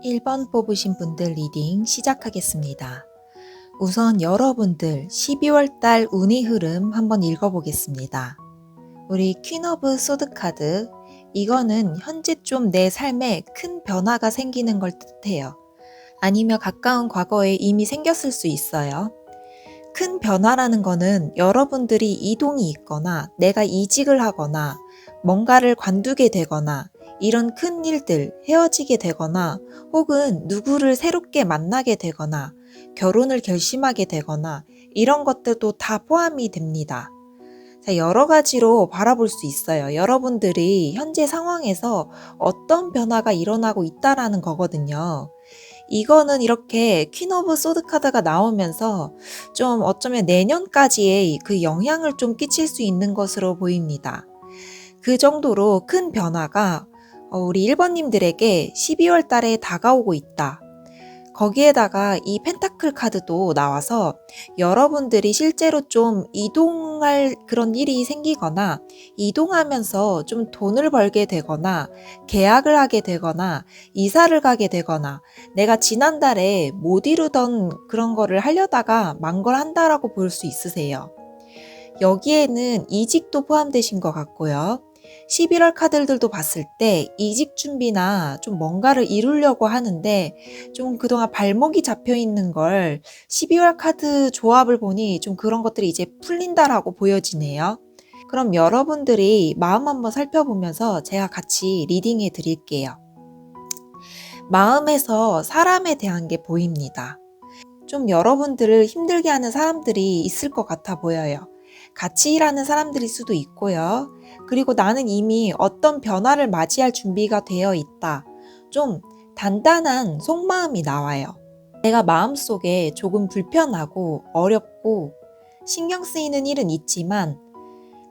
1번 뽑으신 분들 리딩 시작하겠습니다. 우선 여러분들 12월 달 운의 흐름 한번 읽어보겠습니다. 우리 퀸 오브 소드 카드, 이거는 현재 좀 내 삶에 큰 변화가 생기는 걸 뜻해요. 아니면 가까운 과거에 이미 생겼을 수 있어요. 큰 변화라는 거는 여러분들이 이동이 있거나 내가 이직을 하거나 뭔가를 관두게 되거나 이런 큰 일들, 헤어지게 되거나 혹은 누구를 새롭게 만나게 되거나 결혼을 결심하게 되거나 이런 것들도 다 포함이 됩니다. 자, 여러 가지로 바라볼 수 있어요. 여러분들이 현재 상황에서 어떤 변화가 일어나고 있다라는 거거든요. 이거는 이렇게 퀸 오브 소드 카드가 나오면서 좀 어쩌면 내년까지의 그 영향을 좀 끼칠 수 있는 것으로 보입니다. 그 정도로 큰 변화가 우리 1번님들에게 12월 달에 다가오고 있다. 거기에다가 이 펜타클 카드도 나와서 여러분들이 실제로 좀 이동할 그런 일이 생기거나 이동하면서 좀 돈을 벌게 되거나 계약을 하게 되거나 이사를 가게 되거나 내가 지난달에 못 이루던 그런 거를 하려다가 망설한다라고 볼 수 있으세요. 여기에는 이직도 포함되신 것 같고요. 11월 카드들도 봤을 때 이직 준비나 좀 뭔가를 이루려고 하는데 좀 그동안 발목이 잡혀 있는 걸 12월 카드 조합을 보니 좀 그런 것들이 이제 풀린다라고 보여지네요. 그럼 여러분들이 마음 한번 살펴보면서 제가 같이 리딩해 드릴게요. 마음에서 사람에 대한 게 보입니다. 좀 여러분들을 힘들게 하는 사람들이 있을 것 같아 보여요. 같이 일하는 사람들일 수도 있고요. 그리고 나는 이미 어떤 변화를 맞이할 준비가 되어 있다. 좀 단단한 속마음이 나와요. 내가 마음속에 조금 불편하고 어렵고 신경 쓰이는 일은 있지만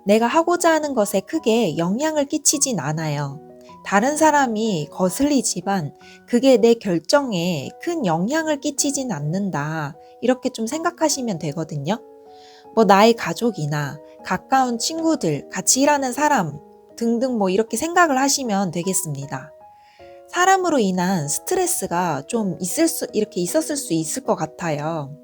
내가 하고자 하는 것에 크게 영향을 끼치진 않아요. 다른 사람이 거슬리지만 그게 내 결정에 큰 영향을 끼치진 않는다. 이렇게 좀 생각하시면 되거든요. 뭐 나의 가족이나 가까운 친구들, 같이 일하는 사람 등등 뭐 이렇게 생각을 하시면 되겠습니다. 사람으로 인한 스트레스가 좀 이렇게 있었을 수 있을 것 같아요.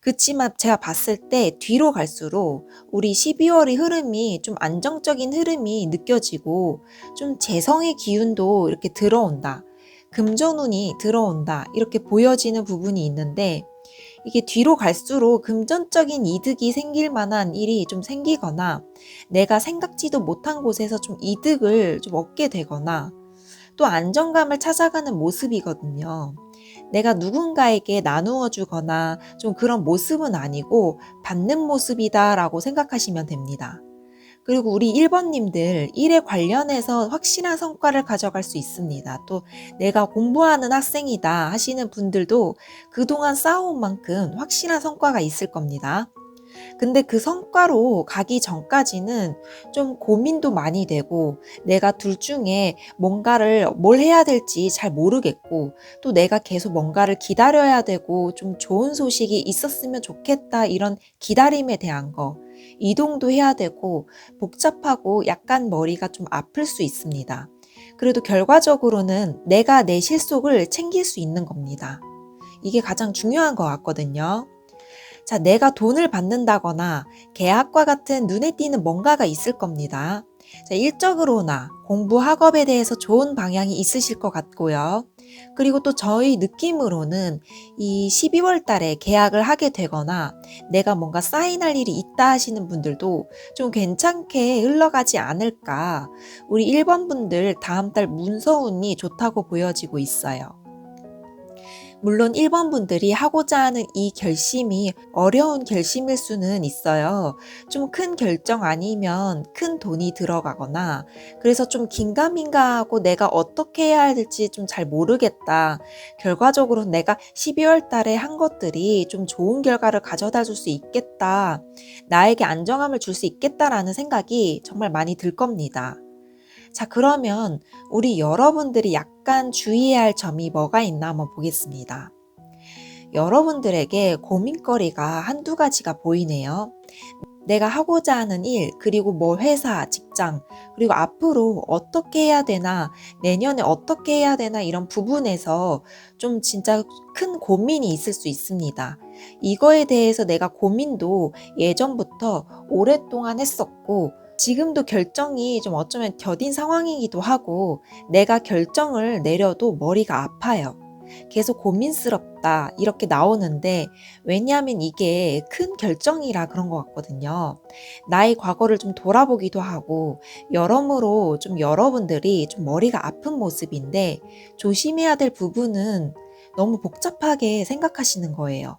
그치만 제가 봤을 때 뒤로 갈수록 우리 12월의 흐름이 좀 안정적인 흐름이 느껴지고 좀 재성의 기운도 이렇게 들어온다. 금전운이 들어온다. 이렇게 보여지는 부분이 있는데 이게 뒤로 갈수록 금전적인 이득이 생길 만한 일이 좀 생기거나 내가 생각지도 못한 곳에서 좀 이득을 좀 얻게 되거나 또 안정감을 찾아가는 모습이거든요. 내가 누군가에게 나누어 주거나 좀 그런 모습은 아니고 받는 모습이다라고 생각하시면 됩니다. 그리고 우리 1번님들 일에 관련해서 확실한 성과를 가져갈 수 있습니다. 또 내가 공부하는 학생이다 하시는 분들도 그동안 쌓아온 만큼 확실한 성과가 있을 겁니다. 근데 그 성과로 가기 전까지는 좀 고민도 많이 되고 내가 둘 중에 뭘 해야 될지 잘 모르겠고 또 내가 계속 뭔가를 기다려야 되고 좀 좋은 소식이 있었으면 좋겠다 이런 기다림에 대한 거 이동도 해야 되고 복잡하고 약간 머리가 좀 아플 수 있습니다. 그래도 결과적으로는 내가 내 실속을 챙길 수 있는 겁니다. 이게 가장 중요한 것 같거든요. 자, 내가 돈을 받는다거나 계약과 같은 눈에 띄는 뭔가가 있을 겁니다. 자, 일적으로나 공부 학업에 대해서 좋은 방향이 있으실 것 같고요. 그리고 또 저희 느낌으로는 이 12월 달에 계약을 하게 되거나 내가 뭔가 사인할 일이 있다 하시는 분들도 좀 괜찮게 흘러가지 않을까. 우리 1번 분들 다음 달 문서운이 좋다고 보여지고 있어요. 물론 1번 분들이 하고자 하는 이 결심이 어려운 결심일 수는 있어요. 좀 큰 결정 아니면 큰 돈이 들어가거나 그래서 좀 긴가민가하고 내가 어떻게 해야 될지 좀 잘 모르겠다. 결과적으로 내가 12월 달에 한 것들이 좀 좋은 결과를 가져다 줄 수 있겠다. 나에게 안정감을 줄 수 있겠다라는 생각이 정말 많이 들 겁니다. 자, 그러면 우리 여러분들이 약간 주의해야 할 점이 뭐가 있나 한번 보겠습니다. 여러분들에게 고민거리가 한두 가지가 보이네요. 내가 하고자 하는 일, 그리고 뭐 회사, 직장, 그리고 앞으로 어떻게 해야 되나, 내년에 어떻게 해야 되나 이런 부분에서 좀 진짜 큰 고민이 있을 수 있습니다. 이거에 대해서 내가 고민도 예전부터 오랫동안 했었고, 지금도 결정이 좀 어쩌면 더딘 상황이기도 하고, 내가 결정을 내려도 머리가 아파요. 계속 고민스럽다 이렇게 나오는데, 왜냐하면 이게 큰 결정이라 그런 것 같거든요. 나의 과거를 좀 돌아보기도 하고, 여러모로 좀 여러분들이 좀 머리가 아픈 모습인데, 조심해야 될 부분은 너무 복잡하게 생각하시는 거예요.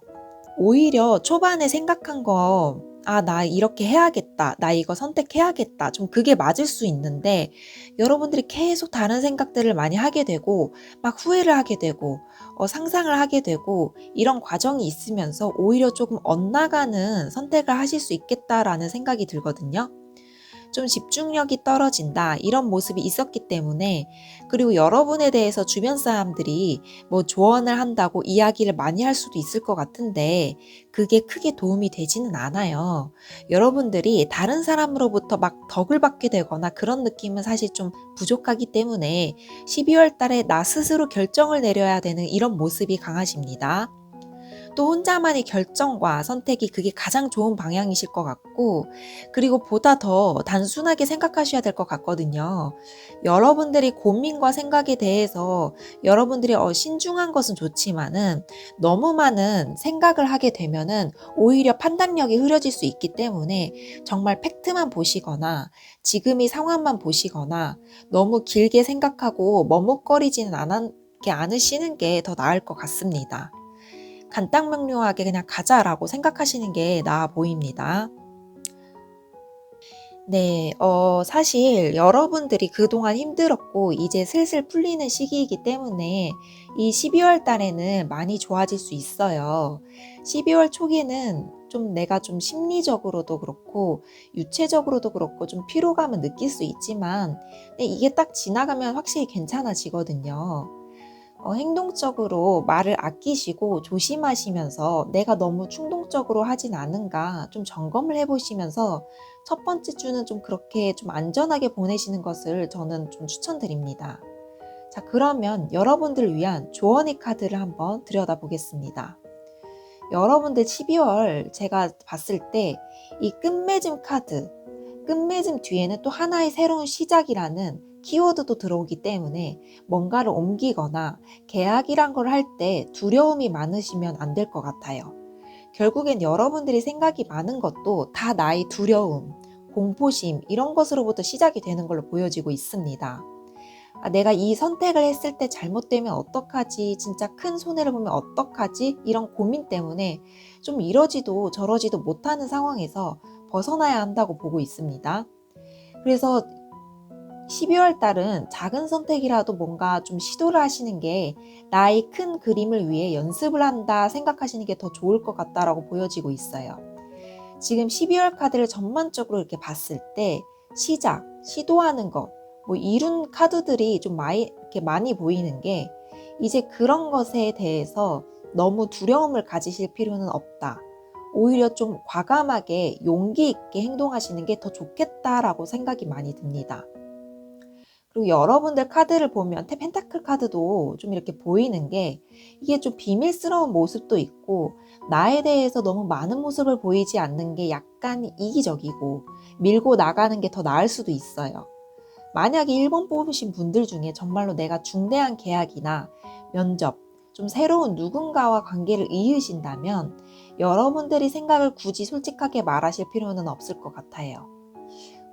오히려 초반에 생각한 거, 아, 나 이렇게 해야겠다. 나 이거 선택해야겠다. 좀 그게 맞을 수 있는데, 여러분들이 계속 다른 생각들을 많이 하게 되고, 막 후회를 하게 되고, 상상을 하게 되고, 이런 과정이 있으면서 오히려 조금 엇나가는 선택을 하실 수 있겠다라는 생각이 들거든요. 좀 집중력이 떨어진다 이런 모습이 있었기 때문에, 그리고 여러분에 대해서 주변 사람들이 뭐 조언을 한다고 이야기를 많이 할 수도 있을 것 같은데 그게 크게 도움이 되지는 않아요. 여러분들이 다른 사람으로부터 막 덕을 받게 되거나 그런 느낌은 사실 좀 부족하기 때문에 12월 달에 나 스스로 결정을 내려야 되는 이런 모습이 강하십니다. 또 혼자만의 결정과 선택이 그게 가장 좋은 방향이실 것 같고, 그리고 보다 더 단순하게 생각하셔야 될 것 같거든요. 여러분들이 고민과 생각에 대해서 여러분들이 신중한 것은 좋지만은 너무 많은 생각을 하게 되면은 오히려 판단력이 흐려질 수 있기 때문에 정말 팩트만 보시거나 지금의 상황만 보시거나 너무 길게 생각하고 머뭇거리지는 않으시는 게 더 나을 것 같습니다. 간단명료하게 그냥 가자라고 생각하시는 게 나아 보입니다. 네, 사실 여러분들이 그동안 힘들었고 이제 슬슬 풀리는 시기이기 때문에 이 12월 달에는 많이 좋아질 수 있어요. 12월 초기에는 좀 내가 좀 심리적으로도 그렇고 유체적으로도 그렇고 좀 피로감을 느낄 수 있지만 이게 딱 지나가면 확실히 괜찮아지거든요. 행동적으로 말을 아끼시고 조심하시면서 내가 너무 충동적으로 하진 않은가 좀 점검을 해보시면서 첫 번째 주는 좀 그렇게 좀 안전하게 보내시는 것을 저는 좀 추천드립니다. 자, 그러면 여러분들을 위한 조언의 카드를 한번 들여다보겠습니다. 여러분들 12월 제가 봤을 때 이 끝맺음 카드, 끝맺음 뒤에는 또 하나의 새로운 시작이라는 키워드도 들어오기 때문에 뭔가를 옮기거나 계약이란 걸 할 때 두려움이 많으시면 안 될 것 같아요. 결국엔 여러분들이 생각이 많은 것도 다 나의 두려움, 공포심 이런 것으로부터 시작이 되는 걸로 보여지고 있습니다. 아, 내가 이 선택을 했을 때 잘못되면 어떡하지? 진짜 큰 손해를 보면 어떡하지? 이런 고민 때문에 좀 이러지도 저러지도 못하는 상황에서 벗어나야 한다고 보고 있습니다. 그래서 12월 달은 작은 선택이라도 뭔가 좀 시도를 하시는 게 나의 큰 그림을 위해 연습을 한다 생각하시는 게 더 좋을 것 같다라고 보여지고 있어요. 지금 12월 카드를 전반적으로 이렇게 봤을 때 시작, 시도하는 것, 뭐 이룬 카드들이 좀 이렇게 많이 보이는 게 이제 그런 것에 대해서 너무 두려움을 가지실 필요는 없다. 오히려 좀 과감하게 용기 있게 행동하시는 게 더 좋겠다라고 생각이 많이 듭니다. 그리고 여러분들 카드를 보면 펜타클 카드도 좀 이렇게 보이는 게 이게 좀 비밀스러운 모습도 있고 나에 대해서 너무 많은 모습을 보이지 않는 게 약간 이기적이고 밀고 나가는 게 더 나을 수도 있어요. 만약에 1번 뽑으신 분들 중에 정말로 내가 중대한 계약이나 면접, 좀 새로운 누군가와 관계를 이으신다면 여러분들이 생각을 굳이 솔직하게 말하실 필요는 없을 것 같아요.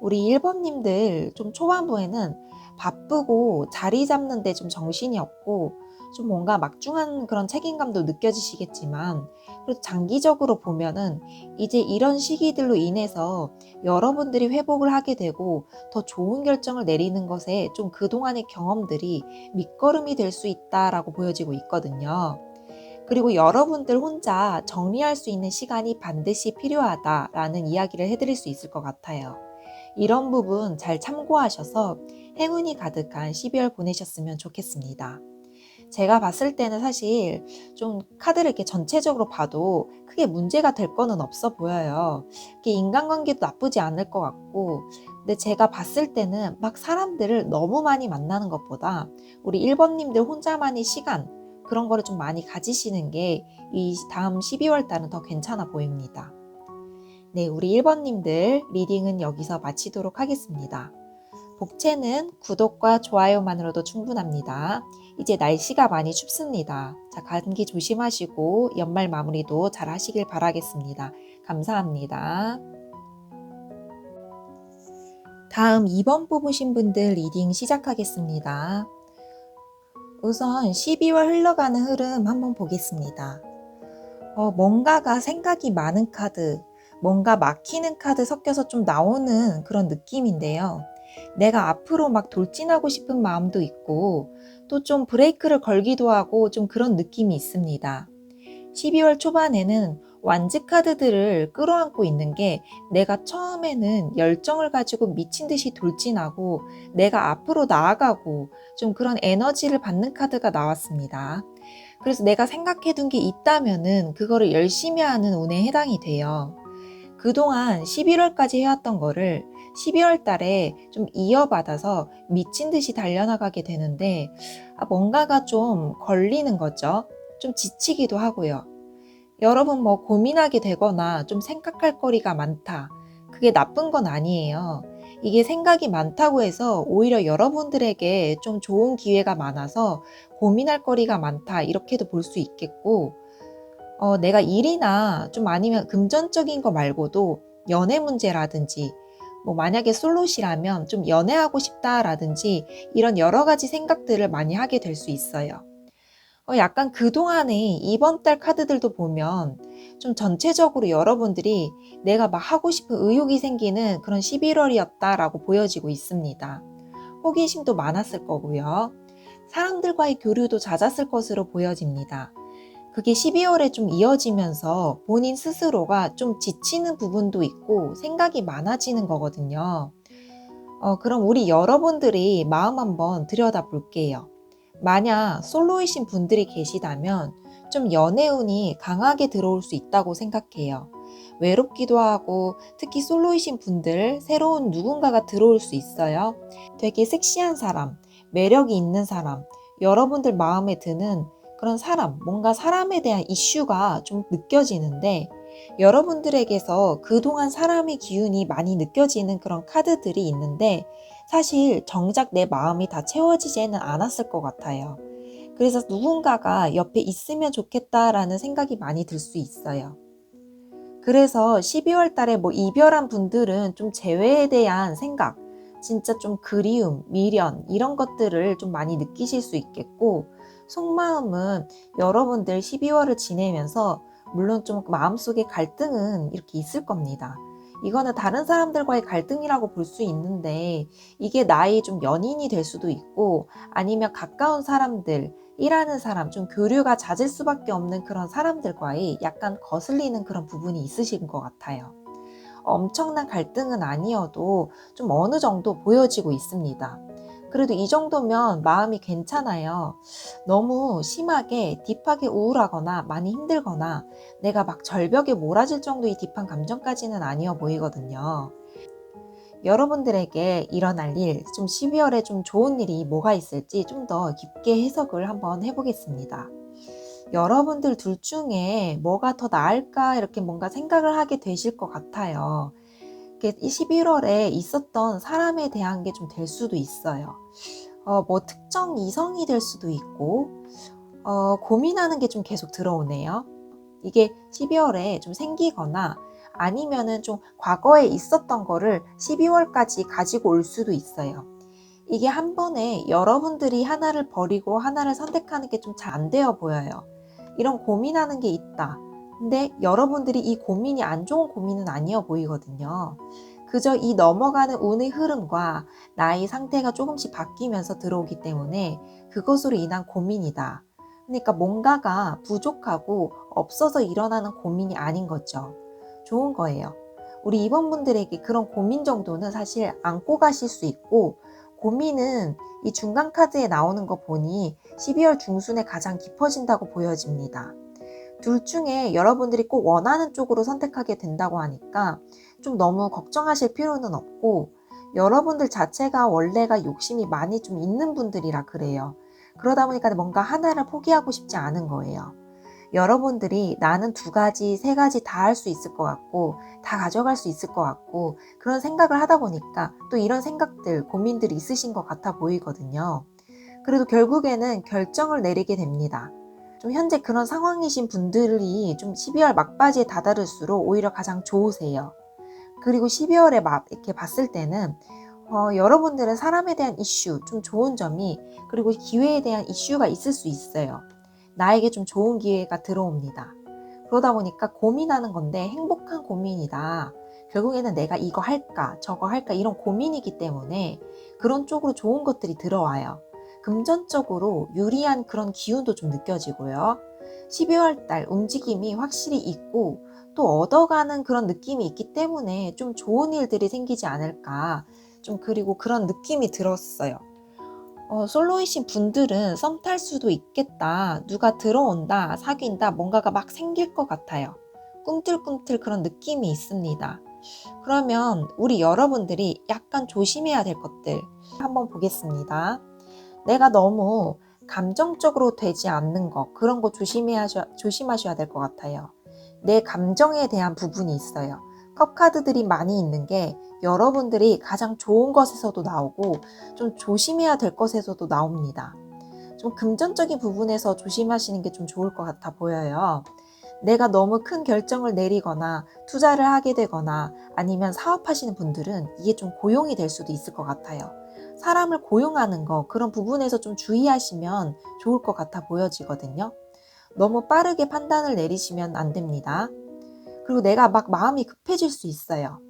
우리 1번님들 좀 초반부에는 바쁘고 자리 잡는 데 좀 정신이 없고 좀 뭔가 막중한 그런 책임감도 느껴지시겠지만 그래도 장기적으로 보면은 이제 이런 시기들로 인해서 여러분들이 회복을 하게 되고 더 좋은 결정을 내리는 것에 좀 그동안의 경험들이 밑거름이 될 수 있다라고 보여지고 있거든요. 그리고 여러분들 혼자 정리할 수 있는 시간이 반드시 필요하다라는 이야기를 해드릴 수 있을 것 같아요. 이런 부분 잘 참고하셔서 행운이 가득한 12월 보내셨으면 좋겠습니다. 제가 봤을 때는 사실 좀 카드를 이렇게 전체적으로 봐도 크게 문제가 될 거는 없어 보여요. 이게 인간관계도 나쁘지 않을 것 같고, 근데 제가 봤을 때는 막 사람들을 너무 많이 만나는 것보다 우리 1번님들 혼자만의 시간, 그런 거를 좀 많이 가지시는 게 이 다음 12월 달은 더 괜찮아 보입니다. 네, 우리 1번님들 리딩은 여기서 마치도록 하겠습니다. 복채는 구독과 좋아요만으로도 충분합니다. 이제 날씨가 많이 춥습니다. 자, 감기 조심하시고 연말 마무리도 잘 하시길 바라겠습니다. 감사합니다. 다음 2번 뽑으신 분들 리딩 시작하겠습니다. 우선 12월 흘러가는 흐름 한번 보겠습니다. 뭔가가 생각이 많은 카드, 뭔가 막히는 카드 섞여서 좀 나오는 그런 느낌인데요. 내가 앞으로 막 돌진하고 싶은 마음도 있고 또 좀 브레이크를 걸기도 하고 좀 그런 느낌이 있습니다. 12월 초반에는 완즈 카드들을 끌어안고 있는 게 내가 처음에는 열정을 가지고 미친 듯이 돌진하고 내가 앞으로 나아가고 좀 그런 에너지를 받는 카드가 나왔습니다. 그래서 내가 생각해둔 게 있다면은 그거를 열심히 하는 운에 해당이 돼요. 그동안 11월까지 해왔던 거를 12월 달에 좀 이어받아서 미친 듯이 달려나가게 되는데 뭔가가 좀 걸리는 거죠. 좀 지치기도 하고요. 여러분 뭐 고민하게 되거나 좀 생각할 거리가 많다. 그게 나쁜 건 아니에요. 이게 생각이 많다고 해서 오히려 여러분들에게 좀 좋은 기회가 많아서 고민할 거리가 많다. 이렇게도 볼 수 있겠고, 내가 일이나 좀 아니면 금전적인 거 말고도 연애 문제라든지, 뭐 만약에 솔로시라면 좀 연애하고 싶다라든지 이런 여러 가지 생각들을 많이 하게 될 수 있어요. 약간 그동안에 이번 달 카드들도 보면 좀 전체적으로 여러분들이 내가 막 하고 싶은 의욕이 생기는 그런 11월이었다라고 보여지고 있습니다. 호기심도 많았을 거고요. 사람들과의 교류도 잦았을 것으로 보여집니다. 그게 12월에 좀 이어지면서 본인 스스로가 좀 지치는 부분도 있고 생각이 많아지는 거거든요. 그럼 우리 여러분들이 마음 한번 들여다 볼게요. 만약 솔로이신 분들이 계시다면 좀 연애운이 강하게 들어올 수 있다고 생각해요. 외롭기도 하고 특히 솔로이신 분들 새로운 누군가가 들어올 수 있어요. 되게 섹시한 사람, 매력이 있는 사람, 여러분들 마음에 드는 그런 사람, 뭔가 사람에 대한 이슈가 좀 느껴지는데 여러분들에게서 그동안 사람의 기운이 많이 느껴지는 그런 카드들이 있는데 사실 정작 내 마음이 다 채워지지는 않았을 것 같아요. 그래서 누군가가 옆에 있으면 좋겠다라는 생각이 많이 들 수 있어요. 그래서 12월 달에 뭐 이별한 분들은 좀 재회에 대한 생각, 진짜 좀 그리움, 미련 이런 것들을 좀 많이 느끼실 수 있겠고 속마음은 여러분들 12월을 지내면서 물론 좀 마음속에 갈등은 이렇게 있을 겁니다. 이거는 다른 사람들과의 갈등이라고 볼 수 있는데 이게 나의 좀 연인이 될 수도 있고 아니면 가까운 사람들, 일하는 사람, 좀 교류가 잦을 수밖에 없는 그런 사람들과의 약간 거슬리는 그런 부분이 있으신 것 같아요. 엄청난 갈등은 아니어도 좀 어느 정도 보여지고 있습니다. 그래도 이 정도면 마음이 괜찮아요. 너무 심하게 딥하게 우울하거나 많이 힘들거나 내가 막 절벽에 몰아질 정도의 딥한 감정까지는 아니어 보이거든요. 여러분들에게 일어날 일, 좀 12월에 좀 좋은 일이 뭐가 있을지 좀 더 깊게 해석을 한번 해보겠습니다. 여러분들 둘 중에 뭐가 더 나을까 이렇게 뭔가 생각을 하게 되실 것 같아요. 이 11월에 있었던 사람에 대한 게 좀 될 수도 있어요. 뭐 특정 이성이 될 수도 있고, 고민하는 게 좀 계속 들어오네요. 이게 12월에 좀 생기거나 아니면은 좀 과거에 있었던 거를 12월까지 가지고 올 수도 있어요. 이게 한 번에 여러분들이 하나를 버리고 하나를 선택하는 게 좀 잘 안 되어 보여요. 이런 고민하는 게 있다. 근데 여러분들이 이 고민이 안 좋은 고민은 아니어 보이거든요. 그저 이 넘어가는 운의 흐름과 나의 상태가 조금씩 바뀌면서 들어오기 때문에 그것으로 인한 고민이다. 그러니까 뭔가가 부족하고 없어서 일어나는 고민이 아닌 거죠. 좋은 거예요. 우리 이번 분들에게 그런 고민 정도는 사실 안고 가실 수 있고 고민은 이 중간 카드에 나오는 거 보니 12월 중순에 가장 깊어진다고 보여집니다. 둘 중에 여러분들이 꼭 원하는 쪽으로 선택하게 된다고 하니까 좀 너무 걱정하실 필요는 없고, 여러분들 자체가 원래가 욕심이 많이 좀 있는 분들이라 그래요. 그러다 보니까 뭔가 하나를 포기하고 싶지 않은 거예요. 여러분들이 나는 2가지, 3가지 다 할 수 있을 것 같고, 다 가져갈 수 있을 것 같고, 그런 생각을 하다 보니까 또 이런 생각들, 고민들이 있으신 것 같아 보이거든요. 그래도 결국에는 결정을 내리게 됩니다. 좀 현재 그런 상황이신 분들이 좀 12월 막바지에 다다를수록 오히려 가장 좋으세요. 그리고 12월에 이렇게 봤을 때는 여러분들은 사람에 대한 이슈, 좀 좋은 점이, 그리고 기회에 대한 이슈가 있을 수 있어요. 나에게 좀 좋은 기회가 들어옵니다. 그러다 보니까 고민하는 건데 행복한 고민이다. 결국에는 내가 이거 할까, 저거 할까, 이런 고민이기 때문에 그런 쪽으로 좋은 것들이 들어와요. 금전적으로 유리한 그런 기운도 좀 느껴지고요. 12월 달 움직임이 확실히 있고 또 얻어가는 그런 느낌이 있기 때문에 좀 좋은 일들이 생기지 않을까, 좀 그리고 그런 느낌이 들었어요. 솔로이신 분들은 썸 탈 수도 있겠다. 누가 들어온다, 사귄다, 뭔가가 막 생길 것 같아요. 꿈틀꿈틀 그런 느낌이 있습니다. 그러면 우리 여러분들이 약간 조심해야 될 것들 한번 보겠습니다. 내가 너무 감정적으로 되지 않는 거, 그런 거 조심하셔야 될 것 같아요. 내 감정에 대한 부분이 있어요. 컵 카드들이 많이 있는 게 여러분들이 가장 좋은 것에서도 나오고 좀 조심해야 될 것에서도 나옵니다. 좀 금전적인 부분에서 조심하시는 게 좀 좋을 것 같아 보여요. 내가 너무 큰 결정을 내리거나 투자를 하게 되거나 아니면 사업하시는 분들은 이게 좀 고용이 될 수도 있을 것 같아요. 사람을 고용하는 거, 그런 부분에서 좀 주의하시면 좋을 것 같아 보여지거든요. 너무 빠르게 판단을 내리시면 안 됩니다. 그리고 내가 막 마음이 급해질 수 있어요.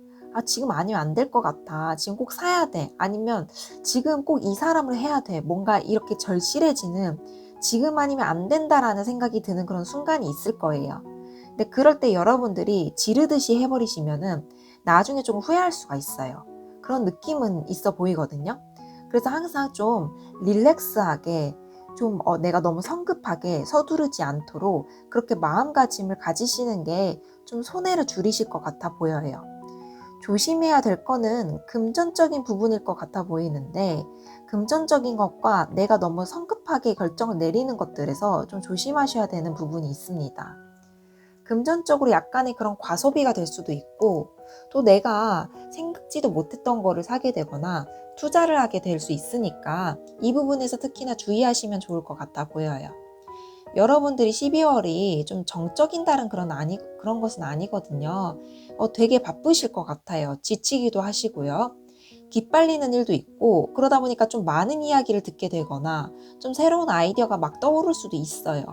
지금 아니면 안 될 것 같아. 지금 꼭 사야 돼. 아니면 지금 꼭 이 사람을 해야 돼. 뭔가 이렇게 절실해지는, 지금 아니면 안 된다라는 생각이 드는 그런 순간이 있을 거예요. 근데 그럴 때 여러분들이 지르듯이 해버리시면은 나중에 좀 후회할 수가 있어요. 그런 느낌은 있어 보이거든요. 그래서 항상 좀 릴렉스하게, 좀 내가 너무 성급하게 서두르지 않도록 그렇게 마음가짐을 가지시는 게 좀 손해를 줄이실 것 같아 보여요. 조심해야 될 거는 금전적인 부분일 것 같아 보이는데, 금전적인 것과 내가 너무 성급하게 결정을 내리는 것들에서 좀 조심하셔야 되는 부분이 있습니다. 금전적으로 약간의 그런 과소비가 될 수도 있고, 또 내가 생각지도 못했던 거를 사게 되거나 투자를 하게 될 수 있으니까 이 부분에서 특히나 주의하시면 좋을 것 같아 보여요. 여러분들이 12월이 좀 정적인 달은 그런 것은 아니거든요. 되게 바쁘실 것 같아요. 지치기도 하시고요. 기빨리는 일도 있고, 그러다 보니까 좀 많은 이야기를 듣게 되거나 좀 새로운 아이디어가 막 떠오를 수도 있어요.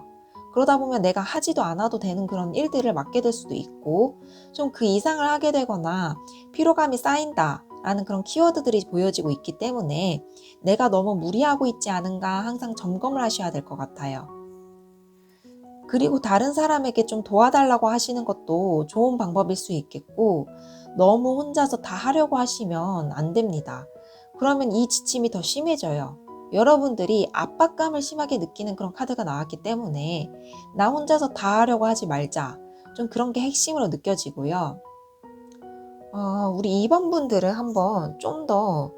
그러다 보면 내가 하지도 않아도 되는 그런 일들을 맡게 될 수도 있고, 좀 그 이상을 하게 되거나 피로감이 쌓인다 라는 그런 키워드들이 보여지고 있기 때문에 내가 너무 무리하고 있지 않은가 항상 점검을 하셔야 될 것 같아요. 그리고 다른 사람에게 좀 도와달라고 하시는 것도 좋은 방법일 수 있겠고, 너무 혼자서 다 하려고 하시면 안 됩니다. 그러면 이 지침이 더 심해져요. 여러분들이 압박감을 심하게 느끼는 그런 카드가 나왔기 때문에 나 혼자서 다 하려고 하지 말자. 좀 그런 게 핵심으로 느껴지고요. 우리 2번 분들은 한번 좀 더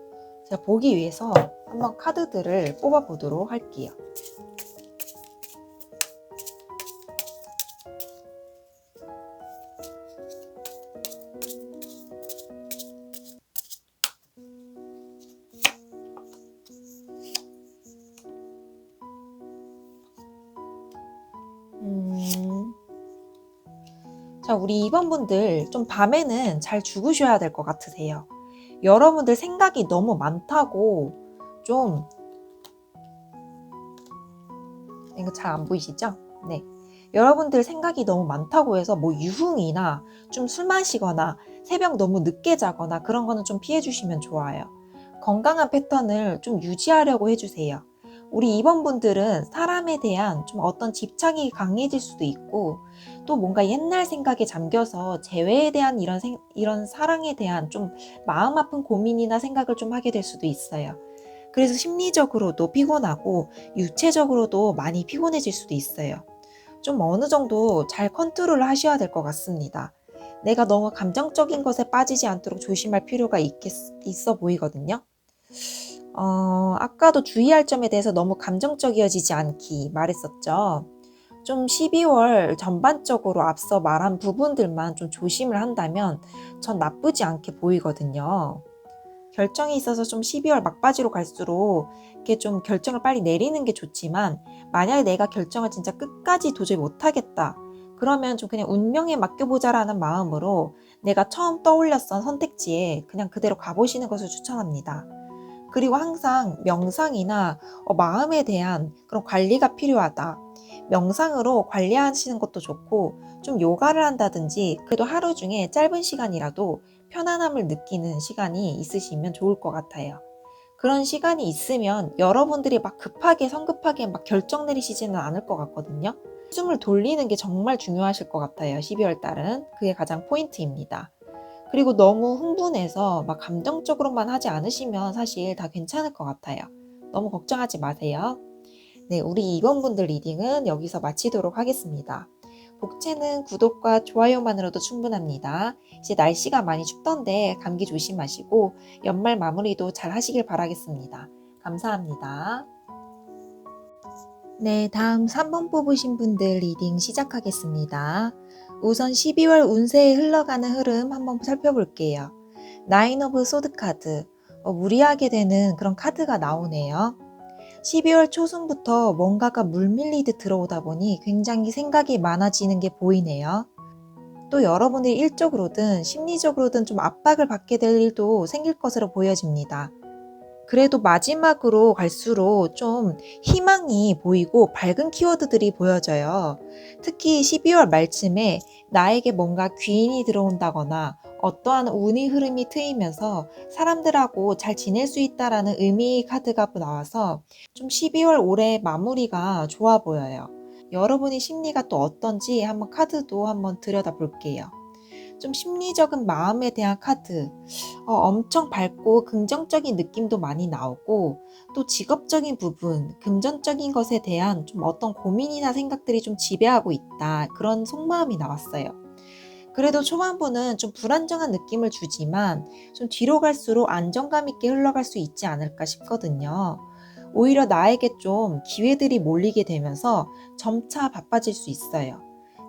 제가 보기 위해서 한번 카드들을 뽑아 보도록 할게요. 자, 우리 2번 분들 좀 밤에는 잘 죽으셔야 될 것 같으세요. 여러분들 생각이 너무 많다고 좀, 이거 잘 안 보이시죠? 네. 여러분들 생각이 너무 많다고 해서 뭐 유흥이나 좀 술 마시거나 새벽 너무 늦게 자거나 그런 거는 좀 피해 주시면 좋아요. 건강한 패턴을 좀 유지하려고 해주세요. 우리 2번 분들은 사람에 대한 좀 어떤 집착이 강해질 수도 있고, 또 뭔가 옛날 생각에 잠겨서 재회에 대한 이런 사랑에 대한 좀 마음 아픈 고민이나 생각을 좀 하게 될 수도 있어요. 그래서 심리적으로도 피곤하고 육체적으로도 많이 피곤해질 수도 있어요. 좀 어느 정도 잘 컨트롤을 하셔야 될 것 같습니다. 내가 너무 감정적인 것에 빠지지 않도록 조심할 필요가 있어 보이거든요. 아까도 주의할 점에 대해서 너무 감정적이어지지 않기 말했었죠. 좀 12월 전반적으로 앞서 말한 부분들만 좀 조심을 한다면 전 나쁘지 않게 보이거든요. 결정이 있어서 좀 12월 막바지로 갈수록 이렇게 좀 결정을 빨리 내리는 게 좋지만, 만약에 내가 결정을 진짜 끝까지 도저히 못하겠다. 그러면 좀 그냥 운명에 맡겨보자라는 마음으로 내가 처음 떠올렸던 선택지에 그냥 그대로 가보시는 것을 추천합니다. 그리고 항상 명상이나 마음에 대한 그런 관리가 필요하다. 명상으로 관리하시는 것도 좋고, 좀 요가를 한다든지 그래도 하루 중에 짧은 시간이라도 편안함을 느끼는 시간이 있으시면 좋을 것 같아요. 그런 시간이 있으면 여러분들이 막 급하게 성급하게 막 결정 내리시지는 않을 것 같거든요. 숨을 돌리는 게 정말 중요하실 것 같아요. 12월 달은 그게 가장 포인트입니다. 그리고 너무 흥분해서 막 감정적으로만 하지 않으시면 사실 다 괜찮을 것 같아요. 너무 걱정하지 마세요. 네, 우리 2번 분들 리딩은 여기서 마치도록 하겠습니다. 복채는 구독과 좋아요만으로도 충분합니다. 이제 날씨가 많이 춥던데 감기 조심하시고 연말 마무리도 잘 하시길 바라겠습니다. 감사합니다. 네, 다음 3번 뽑으신 분들 리딩 시작하겠습니다. 우선 12월 운세에 흘러가는 흐름 한번 살펴볼게요. 나인 오브 소드 카드, 무리하게 되는 그런 카드가 나오네요. 12월 초순부터 뭔가가 물밀리듯 들어오다 보니 굉장히 생각이 많아지는 게 보이네요. 또 여러분들이 일적으로든 심리적으로든 좀 압박을 받게 될 일도 생길 것으로 보여집니다. 그래도 마지막으로 갈수록 좀 희망이 보이고 밝은 키워드들이 보여져요. 특히 12월 말쯤에 나에게 뭔가 귀인이 들어온다거나 어떠한 운이 흐름이 트이면서 사람들하고 잘 지낼 수 있다라는 의미의 카드가 나와서 좀 12월 올해 마무리가 좋아 보여요. 여러분의 심리가 또 어떤지 한번 카드도 한번 들여다볼게요. 좀 심리적인 마음에 대한 카드, 엄청 밝고 긍정적인 느낌도 많이 나오고, 또 직업적인 부분, 금전적인 것에 대한 좀 어떤 고민이나 생각들이 좀 지배하고 있다. 그런 속마음이 나왔어요. 그래도 초반부는 좀 불안정한 느낌을 주지만 좀 뒤로 갈수록 안정감 있게 흘러갈 수 있지 않을까 싶거든요. 오히려 나에게 좀 기회들이 몰리게 되면서 점차 바빠질 수 있어요.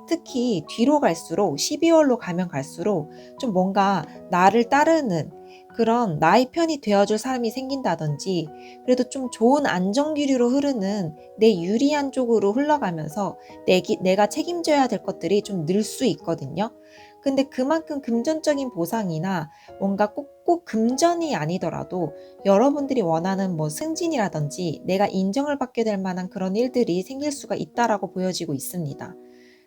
특히 뒤로 갈수록 12월로 가면 갈수록 좀 뭔가 나를 따르는 그런 나의 편이 되어줄 사람이 생긴다든지, 그래도 좀 좋은 안정기류로 흐르는 내 유리한 쪽으로 흘러가면서 내가 책임져야 될 것들이 좀 늘 수 있거든요. 근데 그만큼 금전적인 보상이나 뭔가 꼭 금전이 아니더라도 여러분들이 원하는 뭐 승진이라든지 내가 인정을 받게 될 만한 그런 일들이 생길 수가 있다라고 보여지고 있습니다.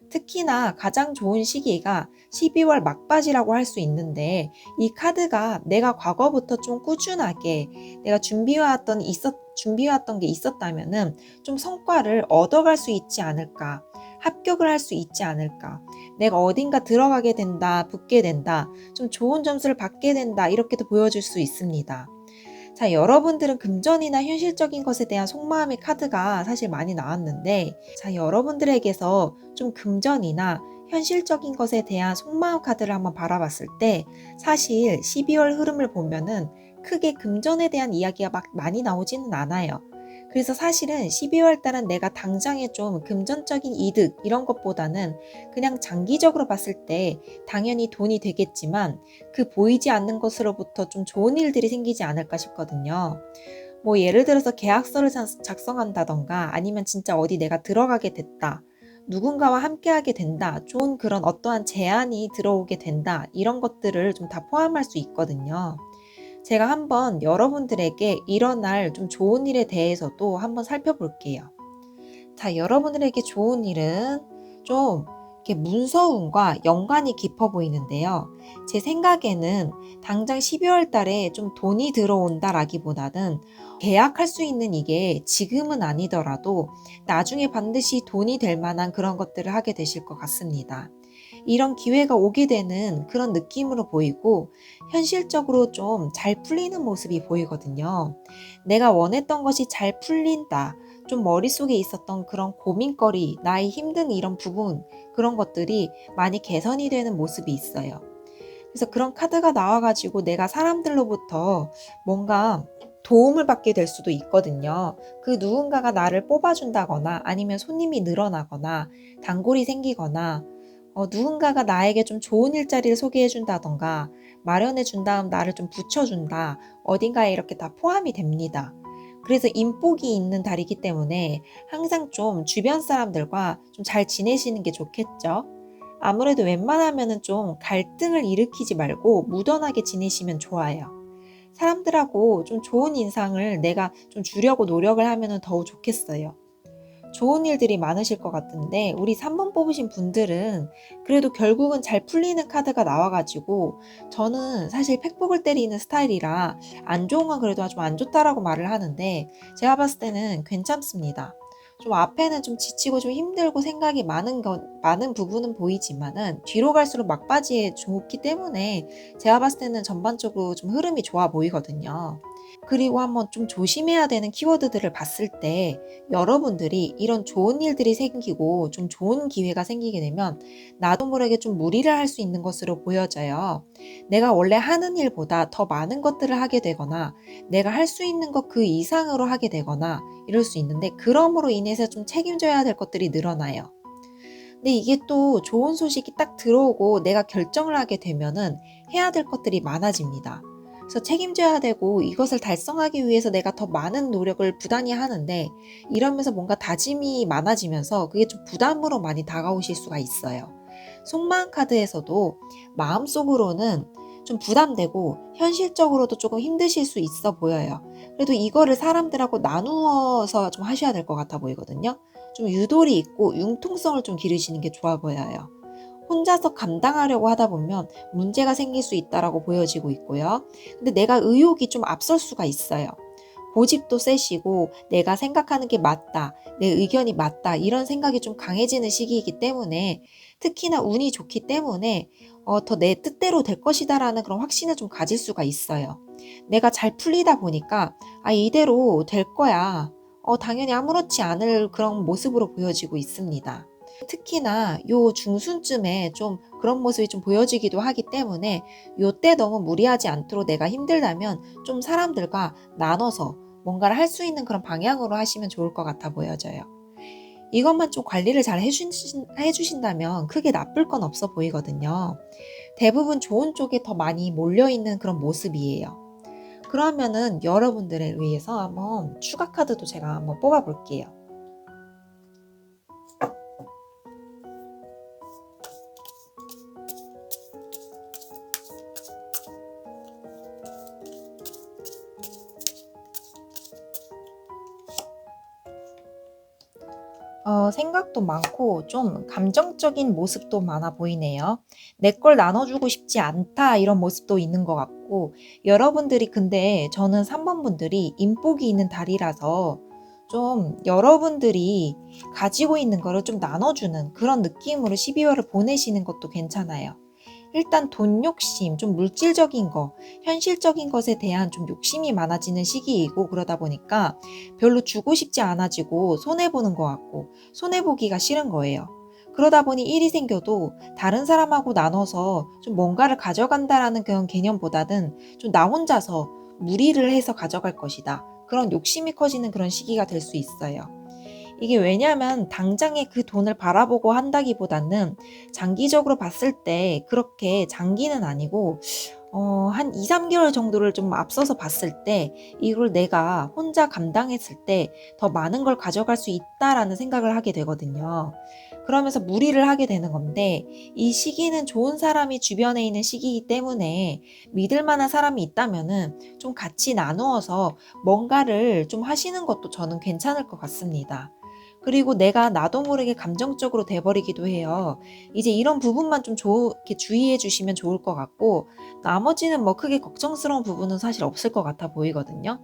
특히나 가장 좋은 시기가 12월 막바지라고 할 수 있는데, 이 카드가 내가 과거부터 좀 꾸준하게 내가 준비해왔던 게 있었다면은 좀 성과를 얻어갈 수 있지 않을까, 합격을 할 수 있지 않을까, 내가 어딘가 들어가게 된다, 붙게 된다, 좀 좋은 점수를 받게 된다, 이렇게도 보여줄 수 있습니다. 자, 여러분들은 금전이나 현실적인 것에 대한 속마음의 카드가 사실 많이 나왔는데, 자, 여러분들에게서 좀 금전이나 현실적인 것에 대한 속마음 카드를 한번 바라봤을 때, 사실 12월 흐름을 보면은 크게 금전에 대한 이야기가 막 많이 나오지는 않아요. 그래서 사실은 12월 달은 내가 당장에 좀 금전적인 이득 이런 것보다는 그냥 장기적으로 봤을 때 당연히 돈이 되겠지만 그 보이지 않는 것으로부터 좀 좋은 일들이 생기지 않을까 싶거든요. 뭐 예를 들어서 계약서를 작성한다던가, 아니면 진짜 어디 내가 들어가게 됐다, 누군가와 함께하게 된다, 좋은 그런 어떠한 제안이 들어오게 된다, 이런 것들을 좀 다 포함할 수 있거든요. 제가 한번 여러분들에게 일어날 좀 좋은 일에 대해서도 한번 살펴볼게요. 자, 여러분들에게 좋은 일은 좀 이렇게 문서운과 연관이 깊어 보이는데요. 제 생각에는 당장 12월 달에 좀 돈이 들어온다라기보다는 계약할 수 있는 이게 지금은 아니더라도 나중에 반드시 돈이 될 만한 그런 것들을 하게 되실 것 같습니다. 이런 기회가 오게 되는 그런 느낌으로 보이고 현실적으로 좀 잘 풀리는 모습이 보이거든요. 내가 원했던 것이 잘 풀린다. 좀 머릿속에 있었던 그런 고민거리, 나의 힘든 이런 부분, 그런 것들이 많이 개선이 되는 모습이 있어요. 그래서 그런 카드가 나와가지고 내가 사람들로부터 뭔가 도움을 받게 될 수도 있거든요. 그 누군가가 나를 뽑아준다거나 아니면 손님이 늘어나거나 단골이 생기거나 누군가가 나에게 좀 좋은 일자리를 소개해 준다던가 마련해 준 다음 나를 좀 붙여준다. 어딘가에 이렇게 다 포함이 됩니다. 그래서 인복이 있는 달이기 때문에 항상 좀 주변 사람들과 좀 잘 지내시는 게 좋겠죠. 아무래도 웬만하면은 좀 갈등을 일으키지 말고 무던하게 지내시면 좋아요. 사람들하고 좀 좋은 인상을 내가 좀 주려고 노력을 하면은 더욱 좋겠어요. 좋은 일들이 많으실 것 같은데 우리 3번 뽑으신 분들은 그래도 결국은 잘 풀리는 카드가 나와가지고 저는 사실 팩복을 때리는 스타일이라 안 좋은 건 그래도 좀 안 좋다라고 말을 하는데 제가 봤을 때는 괜찮습니다. 좀 앞에는 좀 지치고 좀 힘들고 생각이 많은 부분은 보이지만은 뒤로 갈수록 막바지에 좋기 때문에 제가 봤을 때는 전반적으로 좀 흐름이 좋아 보이거든요. 그리고 한번 좀 조심해야 되는 키워드들을 봤을 때 여러분들이 이런 좋은 일들이 생기고 좀 좋은 기회가 생기게 되면 나도 모르게 좀 무리를 할 수 있는 것으로 보여져요. 내가 원래 하는 일보다 더 많은 것들을 하게 되거나 내가 할 수 있는 것 그 이상으로 하게 되거나 이럴 수 있는데 그럼으로 인해서 좀 책임져야 될 것들이 늘어나요. 근데 이게 또 좋은 소식이 딱 들어오고 내가 결정을 하게 되면은 해야 될 것들이 많아집니다. 그래서 책임져야 되고 이것을 달성하기 위해서 내가 더 많은 노력을 부단히 하는데 이러면서 뭔가 다짐이 많아지면서 그게 좀 부담으로 많이 다가오실 수가 있어요. 속마음 카드에서도 마음속으로는 좀 부담되고 현실적으로도 조금 힘드실 수 있어 보여요. 그래도 이거를 사람들하고 나누어서 좀 하셔야 될 것 같아 보이거든요. 좀 유도리 있고 융통성을 좀 기르시는 게 좋아 보여요. 혼자서 감당하려고 하다 보면 문제가 생길 수 있다라고 보여지고 있고요. 근데 내가 의욕이 좀 앞설 수가 있어요. 고집도 세시고 내가 생각하는 게 맞다, 내 의견이 맞다 이런 생각이 좀 강해지는 시기이기 때문에 특히나 운이 좋기 때문에 더 내 뜻대로 될 것이다라는 그런 확신을 좀 가질 수가 있어요. 내가 잘 풀리다 보니까 이대로 될 거야. 당연히 아무렇지 않을 그런 모습으로 보여지고 있습니다. 특히나 요 중순쯤에 좀 그런 모습이 좀 보여지기도 하기 때문에 요때 너무 무리하지 않도록 내가 힘들다면 좀 사람들과 나눠서 뭔가를 할 수 있는 그런 방향으로 하시면 좋을 것 같아 보여져요. 이것만 좀 관리를 잘 해주신다면 크게 나쁠 건 없어 보이거든요. 대부분 좋은 쪽에 더 많이 몰려있는 그런 모습이에요. 그러면은 여러분들을 위해서 한번 추가 카드도 제가 한번 뽑아 볼게요. 생각도 많고 좀 감정적인 모습도 많아 보이네요. 내 걸 나눠주고 싶지 않다 이런 모습도 있는 것 같고 여러분들이 근데 저는 3번 분들이 인복이 있는 달이라서 좀 여러분들이 가지고 있는 거를 좀 나눠주는 그런 느낌으로 12월을 보내시는 것도 괜찮아요. 일단 돈 욕심, 좀 물질적인 거, 현실적인 것에 대한 좀 욕심이 많아지는 시기이고 그러다 보니까 별로 주고 싶지 않아지고 손해보는 것 같고 손해보기가 싫은 거예요. 그러다 보니 일이 생겨도 다른 사람하고 나눠서 좀 뭔가를 가져간다라는 그런 개념보다는 좀 나 혼자서 무리를 해서 가져갈 것이다. 그런 욕심이 커지는 그런 시기가 될 수 있어요. 이게 왜냐면 당장에 그 돈을 바라보고 한다기보다는 장기적으로 봤을 때 그렇게 장기는 아니고 한 2-3개월 정도를 좀 앞서서 봤을 때 이걸 내가 혼자 감당했을 때 더 많은 걸 가져갈 수 있다라는 생각을 하게 되거든요. 그러면서 무리를 하게 되는 건데 이 시기는 좋은 사람이 주변에 있는 시기이기 때문에 믿을 만한 사람이 있다면은 좀 같이 나누어서 뭔가를 좀 하시는 것도 저는 괜찮을 것 같습니다. 그리고 내가 나도 모르게 감정적으로 돼버리기도 해요. 이제 이런 부분만 좀 이렇게 주의해 주시면 좋을 것 같고 나머지는 뭐 크게 걱정스러운 부분은 사실 없을 것 같아 보이거든요.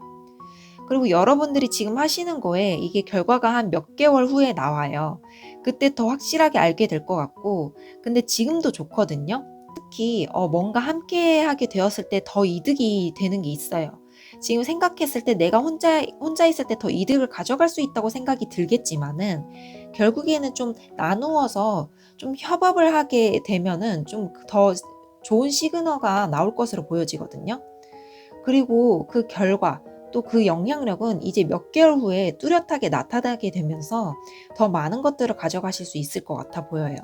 그리고 여러분들이 지금 하시는 거에 이게 결과가 한 몇 개월 후에 나와요. 그때 더 확실하게 알게 될 것 같고, 근데 지금도 좋거든요. 특히 뭔가 함께 하게 되었을 때 더 이득이 되는 게 있어요. 지금 생각했을 때 내가 혼자 있을 때 더 이득을 가져갈 수 있다고 생각이 들겠지만은, 결국에는 좀 나누어서 좀 협업을 하게 되면은 좀 더 좋은 시그널가 나올 것으로 보여지거든요. 그리고 그 결과, 또 그 영향력은 이제 몇 개월 후에 뚜렷하게 나타나게 되면서 더 많은 것들을 가져가실 수 있을 것 같아 보여요.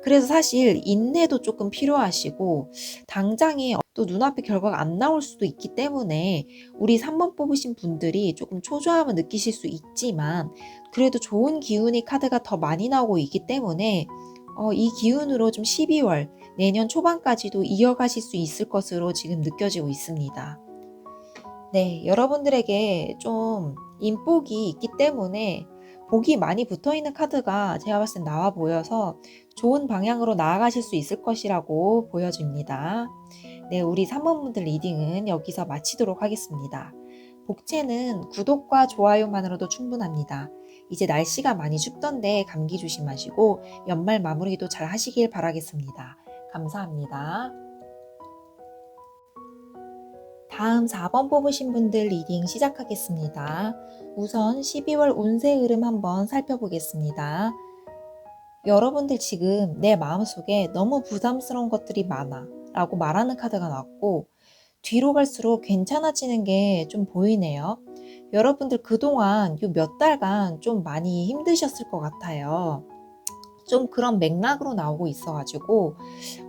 그래서 사실 인내도 조금 필요하시고, 당장에 또 눈앞에 결과가 안 나올 수도 있기 때문에 우리 3번 뽑으신 분들이 조금 초조함을 느끼실 수 있지만, 그래도 좋은 기운의 카드가 더 많이 나오고 있기 때문에 이 기운으로 좀 12월 내년 초반까지도 이어가실 수 있을 것으로 지금 느껴지고 있습니다. 네, 여러분들에게 좀 인복이 있기 때문에 복이 많이 붙어 있는 카드가 제가 봤을 땐 나와 보여서 좋은 방향으로 나아가실 수 있을 것이라고 보여집니다. 네, 우리 3번 분들 리딩은 여기서 마치도록 하겠습니다. 복채는 구독과 좋아요만으로도 충분합니다. 이제 날씨가 많이 춥던데 감기 조심하시고 연말 마무리도 잘 하시길 바라겠습니다. 감사합니다. 다음 4번 뽑으신 분들 리딩 시작하겠습니다. 우선 12월 운세 흐름 한번 살펴보겠습니다. 여러분들 지금 내 마음속에 너무 부담스러운 것들이 많아 라고 말하는 카드가 나왔고, 뒤로 갈수록 괜찮아지는 게 좀 보이네요. 여러분들 그동안 요 몇 달간 좀 많이 힘드셨을 것 같아요. 좀 그런 맥락으로 나오고 있어가지고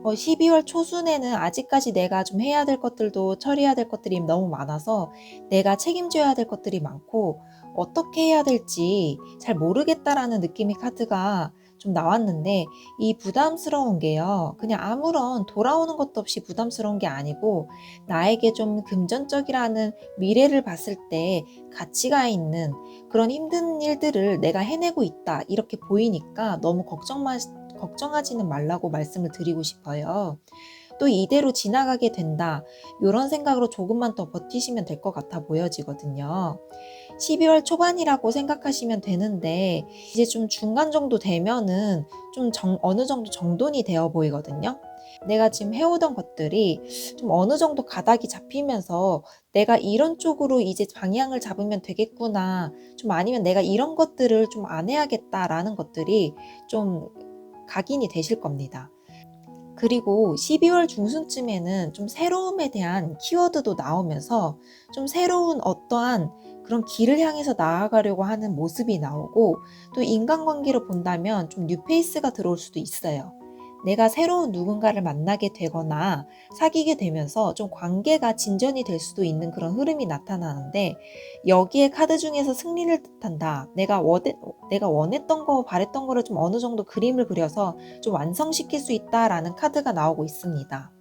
12월 초순에는 아직까지 내가 좀 해야 될 것들도 처리해야 될 것들이 너무 많아서 내가 책임져야 될 것들이 많고 어떻게 해야 될지 잘 모르겠다라는 느낌의 카드가 좀 나왔는데, 이 부담스러운 게요, 그냥 아무런 돌아오는 것도 없이 부담스러운 게 아니고 나에게 좀 금전적이라는 미래를 봤을 때 가치가 있는 그런 힘든 일들을 내가 해내고 있다 이렇게 보이니까 너무 걱정하지는 말라고 말씀을 드리고 싶어요. 또 이대로 지나가게 된다, 이런 생각으로 조금만 더 버티시면 될 것 같아 보여지거든요. 12월 초반이라고 생각하시면 되는데 이제 좀 중간 정도 되면은 좀 어느 정도 정돈이 되어 보이거든요. 내가 지금 해오던 것들이 좀 어느 정도 가닥이 잡히면서 내가 이런 쪽으로 이제 방향을 잡으면 되겠구나, 좀 아니면 내가 이런 것들을 좀 안 해야겠다라는 것들이 좀 각인이 되실 겁니다. 그리고 12월 중순쯤에는 좀 새로움에 대한 키워드도 나오면서 좀 새로운 어떠한 그런 길을 향해서 나아가려고 하는 모습이 나오고, 또 인간관계로 본다면 좀 뉴페이스가 들어올 수도 있어요. 내가 새로운 누군가를 만나게 되거나 사귀게 되면서 좀 관계가 진전이 될 수도 있는 그런 흐름이 나타나는데, 여기에 카드 중에서 승리를 뜻한다, 내가 원했던 거 바랬던 거를 좀 어느 정도 그림을 그려서 좀 완성시킬 수 있다라는 카드가 나오고 있습니다.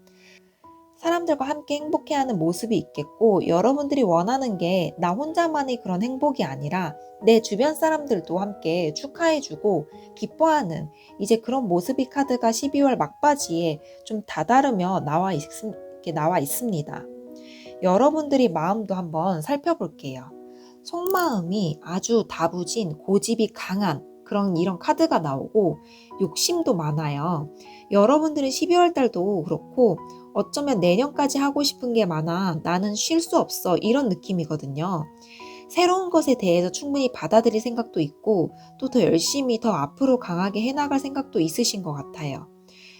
사람들과 함께 행복해하는 모습이 있겠고, 여러분들이 원하는 게 나 혼자만의 그런 행복이 아니라 내 주변 사람들도 함께 축하해주고 기뻐하는 이제 그런 모습이 카드가 12월 막바지에 좀 다다르며 이렇게 나와 있습니다. 여러분들이 마음도 한번 살펴볼게요. 속마음이 아주 다부진 고집이 강한 그런 이런 카드가 나오고 욕심도 많아요. 여러분들은 12월 달도 그렇고 어쩌면 내년까지 하고 싶은 게 많아, 나는 쉴 수 없어, 이런 느낌이거든요. 새로운 것에 대해서 충분히 받아들일 생각도 있고 또 더 열심히 더 앞으로 강하게 해나갈 생각도 있으신 것 같아요.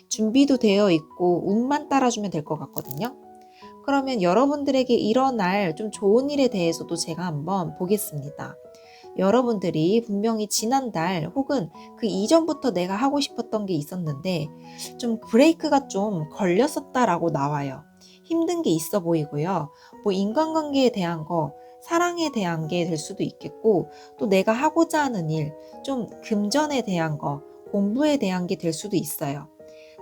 준비도 되어 있고 운만 따라주면 될 것 같거든요. 그러면 여러분들에게 일어날 좀 좋은 일에 대해서도 제가 한번 보겠습니다. 여러분들이 분명히 지난달 혹은 그 이전부터 내가 하고 싶었던 게 있었는데 좀 브레이크가 좀 걸렸었다라고 나와요. 힘든 게 있어 보이고요. 뭐 인간관계에 대한 거, 사랑에 대한 게 될 수도 있겠고, 또 내가 하고자 하는 일, 좀 금전에 대한 거, 공부에 대한 게 될 수도 있어요.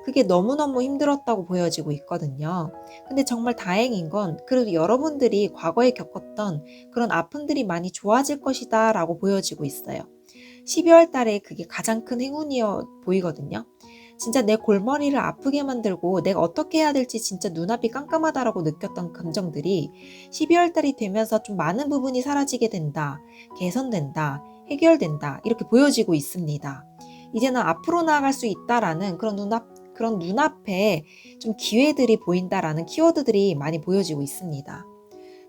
그게 너무너무 힘들었다고 보여지고 있거든요. 근데 정말 다행인 건 그래도 여러분들이 과거에 겪었던 그런 아픔들이 많이 좋아질 것이다 라고 보여지고 있어요. 12월 달에 그게 가장 큰 행운이어 보이거든요. 진짜 내 골머리를 아프게 만들고 내가 어떻게 해야 될지 진짜 눈앞이 깜깜하다라고 느꼈던 감정들이 12월 달이 되면서 좀 많은 부분이 사라지게 된다, 개선된다, 해결된다, 이렇게 보여지고 있습니다. 이제는 앞으로 나아갈 수 있다라는 그런 눈앞에 좀 기회들이 보인다라는 키워드들이 많이 보여지고 있습니다.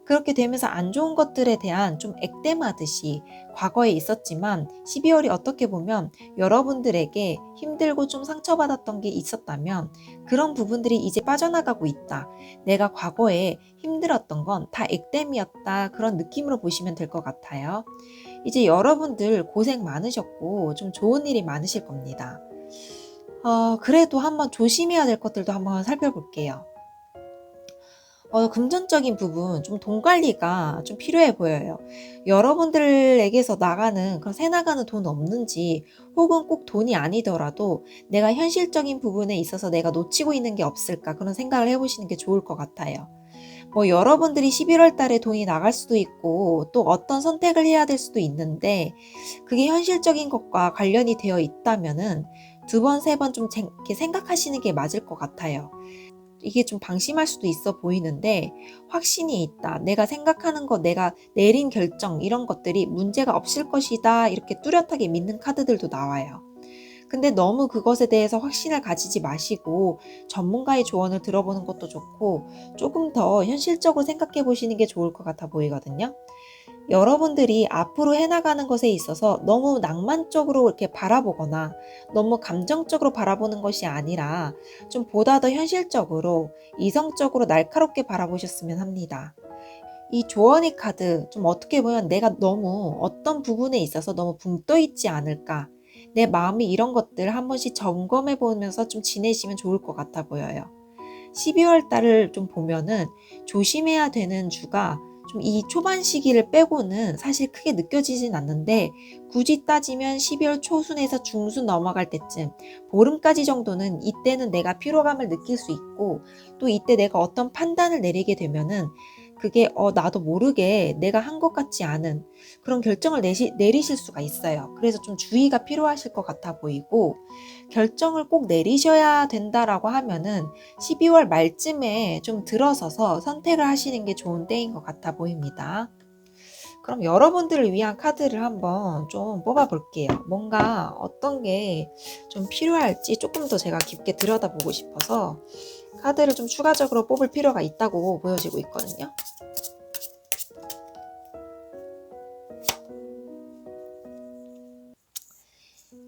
그렇게 되면서 안 좋은 것들에 대한 좀 액땜하듯이 과거에 있었지만 12월이 어떻게 보면 여러분들에게 힘들고 좀 상처받았던 게 있었다면 그런 부분들이 이제 빠져나가고 있다. 내가 과거에 힘들었던 건 다 액땜이었다. 그런 느낌으로 보시면 될 것 같아요. 이제 여러분들 고생 많으셨고 좀 좋은 일이 많으실 겁니다. 그래도 한번 조심해야 될 것들도 한번 살펴볼게요. 금전적인 부분 좀 돈 관리가 좀 필요해 보여요. 여러분들에게서 나가는 그런 새 나가는 돈 없는지 혹은 꼭 돈이 아니더라도 내가 현실적인 부분에 있어서 내가 놓치고 있는 게 없을까 그런 생각을 해보시는 게 좋을 것 같아요. 뭐 여러분들이 11월 달에 돈이 나갈 수도 있고 또 어떤 선택을 해야 될 수도 있는데 그게 현실적인 것과 관련이 되어 있다면은 두 번, 세 번 좀 이렇게 생각하시는 게 맞을 것 같아요. 이게 좀 방심할 수도 있어 보이는데 확신이 있다. 내가 생각하는 거, 내가 내린 결정 이런 것들이 문제가 없을 것이다. 이렇게 뚜렷하게 믿는 카드들도 나와요. 근데 너무 그것에 대해서 확신을 가지지 마시고 전문가의 조언을 들어보는 것도 좋고 조금 더 현실적으로 생각해 보시는 게 좋을 것 같아 보이거든요. 여러분들이 앞으로 해나가는 것에 있어서 너무 낭만적으로 이렇게 바라보거나 너무 감정적으로 바라보는 것이 아니라 좀 보다 더 현실적으로 이성적으로 날카롭게 바라보셨으면 합니다. 이 조언의 카드 좀 어떻게 보면 내가 너무 어떤 부분에 있어서 너무 붕 떠 있지 않을까 내 마음이 이런 것들 한 번씩 점검해 보면서 좀 지내시면 좋을 것 같아 보여요. 12월 달을 좀 보면은 조심해야 되는 주가 좀 이 초반 시기를 빼고는 사실 크게 느껴지진 않는데 굳이 따지면 12월 초순에서 중순 넘어갈 때쯤 보름까지 정도는 이때는 내가 피로감을 느낄 수 있고 또 이때 내가 어떤 판단을 내리게 되면은 그게 나도 모르게 내가 한 것 같지 않은 그런 결정을 내리실 수가 있어요. 그래서 좀 주의가 필요하실 것 같아 보이고 결정을 꼭 내리셔야 된다라고 하면은 12월 말쯤에 좀 들어서서 선택을 하시는 게 좋은 때인 것 같아 보입니다. 그럼 여러분들을 위한 카드를 한번 좀 뽑아 볼게요. 뭔가 어떤 게 좀 필요할지 조금 더 제가 깊게 들여다보고 싶어서 카드를 좀 추가적으로 뽑을 필요가 있다고 보여지고 있거든요.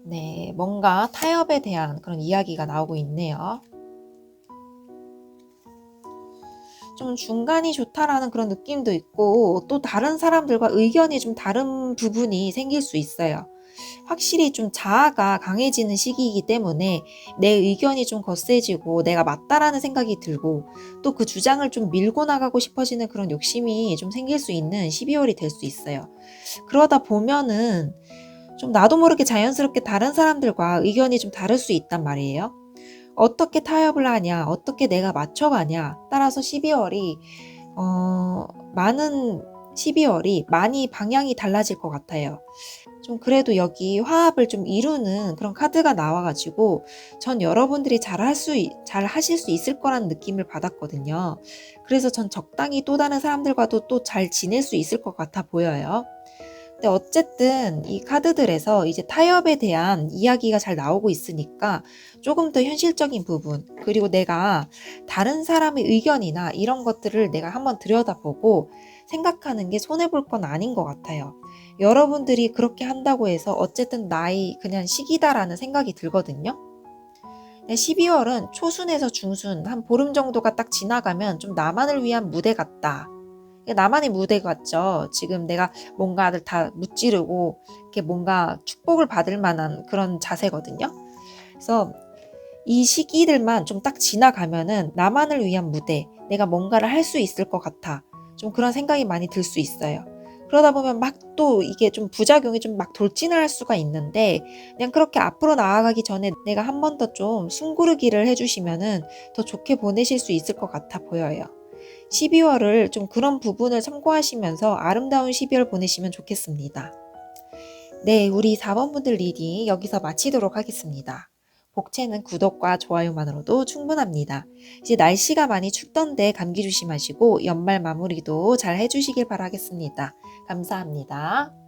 네, 뭔가 타협에 대한 그런 이야기가 나오고 있네요. 좀 중간이 좋다라는 그런 느낌도 있고 또 다른 사람들과 의견이 좀 다른 부분이 생길 수 있어요. 확실히 좀 자아가 강해지는 시기이기 때문에 내 의견이 좀 거세지고 내가 맞다라는 생각이 들고 또 그 주장을 좀 밀고 나가고 싶어지는 그런 욕심이 좀 생길 수 있는 12월이 될 수 있어요. 그러다 보면은 좀 나도 모르게 자연스럽게 다른 사람들과 의견이 좀 다를 수 있단 말이에요. 어떻게 타협을 하냐, 어떻게 내가 맞춰가냐 따라서 12월이 많은 12월이 많이 방향이 달라질 것 같아요. 좀 그래도 여기 화합을 좀 이루는 그런 카드가 나와가지고 전 여러분들이 잘 하실 수 있을 거라는 느낌을 받았거든요. 그래서 전 적당히 또 다른 사람들과도 또 잘 지낼 수 있을 것 같아 보여요. 근데 어쨌든 이 카드들에서 이제 타협에 대한 이야기가 잘 나오고 있으니까 조금 더 현실적인 부분, 그리고 내가 다른 사람의 의견이나 이런 것들을 내가 한번 들여다보고 생각하는 게 손해볼 건 아닌 것 같아요. 여러분들이 그렇게 한다고 해서 어쨌든 나의 그냥 시기다라는 생각이 들거든요. 12월은 초순에서 중순, 한 보름 정도가 딱 지나가면 좀 나만을 위한 무대 같다. 나만의 무대 같죠. 지금 내가 뭔가를 다 무찌르고 이렇게 뭔가 축복을 받을 만한 그런 자세거든요. 그래서 이 시기들만 좀 딱 지나가면은 나만을 위한 무대, 내가 뭔가를 할 수 있을 것 같아. 좀 그런 생각이 많이 들 수 있어요. 그러다 보면 막 또 이게 좀 부작용이 좀 막 돌진을 할 수가 있는데 그냥 그렇게 앞으로 나아가기 전에 내가 한 번 더 좀 숨고르기를 해주시면은 더 좋게 보내실 수 있을 것 같아 보여요. 12월을 좀 그런 부분을 참고하시면서 아름다운 12월 보내시면 좋겠습니다. 네, 우리 4번 분들 리딩 여기서 마치도록 하겠습니다. 복채는 구독과 좋아요만으로도 충분합니다. 이제 날씨가 많이 춥던데 감기 조심하시고 연말 마무리도 잘 해주시길 바라겠습니다. 감사합니다.